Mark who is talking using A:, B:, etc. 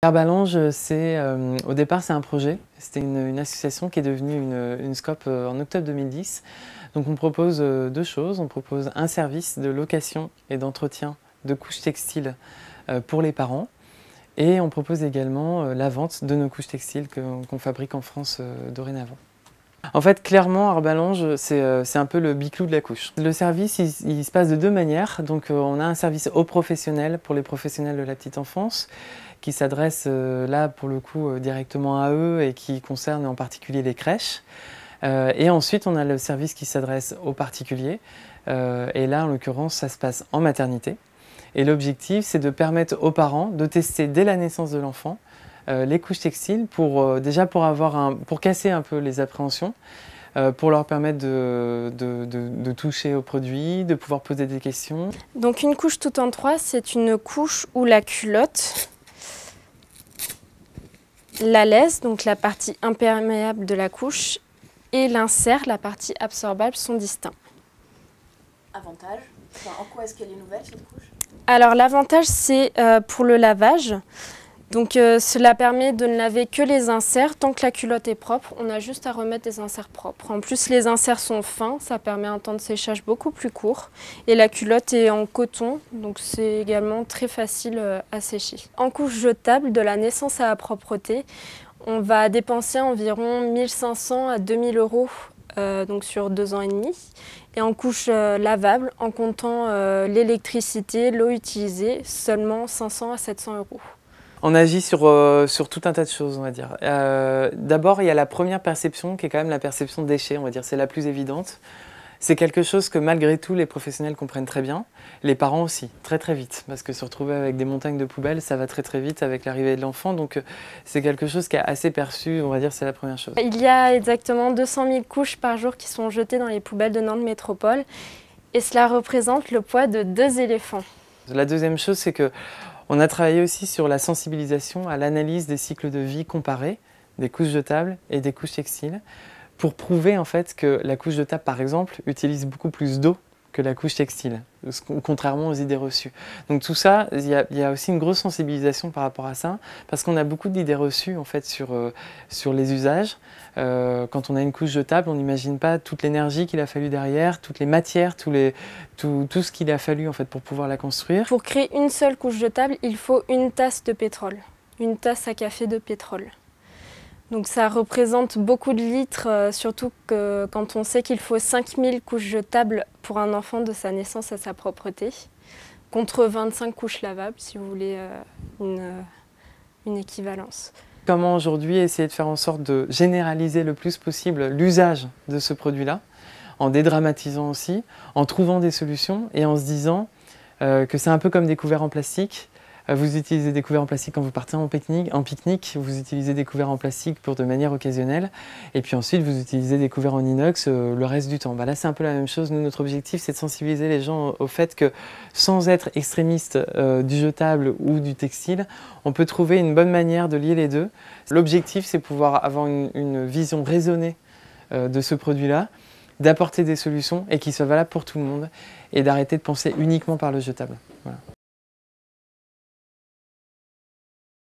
A: Herbalange, au départ, c'est un projet. C'était une association qui est devenue une SCOP en octobre 2010. Donc on propose deux choses. On propose un service de location et d'entretien de couches textiles pour les parents. Et on propose également la vente de nos couches textiles qu'on fabrique en France dorénavant. En fait, clairement, Herbalange, c'est un peu le biclou de la couche. Le service, il se passe de deux manières. Donc, on a un service aux professionnels, pour les professionnels de la petite enfance, qui s'adresse là, pour le coup, directement à eux et qui concerne en particulier les crèches. Et ensuite, on a le service qui s'adresse aux particuliers. Et là, en l'occurrence, ça se passe en maternité. Et l'objectif, c'est de permettre aux parents de tester dès la naissance de l'enfant les couches textiles pour casser un peu les appréhensions, pour leur permettre de toucher aux produits, de pouvoir poser des questions.
B: Donc une couche tout en trois, c'est une couche où la culotte, la laisse, donc la partie imperméable de la couche, et l'insert, la partie absorbable, sont distincts.
C: Avantage, en quoi est-ce qu'elle est nouvelle cette couche?
B: Alors l'avantage, c'est pour le lavage. Donc cela permet de ne laver que les inserts. Tant que la culotte est propre, on a juste à remettre des inserts propres. En plus, les inserts sont fins, ça permet un temps de séchage beaucoup plus court. Et la culotte est en coton, donc c'est également très facile à sécher. En couche jetable, de la naissance à la propreté, on va dépenser environ 1 500 à 2 000 euros donc sur 2 ans et demi. Et en couche lavable, en comptant l'électricité, l'eau utilisée, seulement 500 à 700 euros.
A: On agit sur tout un tas de choses, on va dire. D'abord, il y a la première perception, qui est quand même la perception de déchets, on va dire. C'est la plus évidente. C'est quelque chose que malgré tout, les professionnels comprennent très bien. Les parents aussi, très très vite. Parce que se retrouver avec des montagnes de poubelles, ça va très très vite avec l'arrivée de l'enfant. Donc c'est quelque chose qui est assez perçu, on va dire, c'est la première chose.
B: Il y a exactement 200 000 couches par jour qui sont jetées dans les poubelles de Nantes Métropole. Et cela représente le poids de 2 éléphants.
A: La deuxième chose, c'est que on a travaillé aussi sur la sensibilisation à l'analyse des cycles de vie comparés des couches jetables et des couches textiles pour prouver en fait que la couche jetable, par exemple, utilise beaucoup plus d'eau que la couche textile, contrairement aux idées reçues. Donc tout ça, il y a aussi une grosse sensibilisation par rapport à ça, parce qu'on a beaucoup d'idées reçues en fait sur les usages. Quand on a une couche jetable, on n'imagine pas toute l'énergie qu'il a fallu derrière, toutes les matières, tout ce qu'il a fallu en fait pour pouvoir la construire.
B: Pour créer une seule couche jetable, il faut une tasse de pétrole, une tasse à café de pétrole. Donc ça représente beaucoup de litres, surtout que quand on sait qu'il faut 5000 couches jetables pour un enfant de sa naissance à sa propreté, contre 25 couches lavables, si vous voulez une équivalence.
A: Comment aujourd'hui essayer de faire en sorte de généraliser le plus possible l'usage de ce produit-là, en dédramatisant aussi, en trouvant des solutions et en se disant que c'est un peu comme des couverts en plastique. Vous utilisez des couverts en plastique quand vous partez en pique-nique, vous utilisez des couverts en plastique de manière occasionnelle, et puis ensuite vous utilisez des couverts en inox le reste du temps. Là c'est un peu la même chose. Nous, notre objectif c'est de sensibiliser les gens au fait que sans être extrémiste du jetable ou du textile, on peut trouver une bonne manière de lier les deux. L'objectif c'est pouvoir avoir une vision raisonnée de ce produit-là, d'apporter des solutions et qui soient valables pour tout le monde, et d'arrêter de penser uniquement par le jetable. Voilà.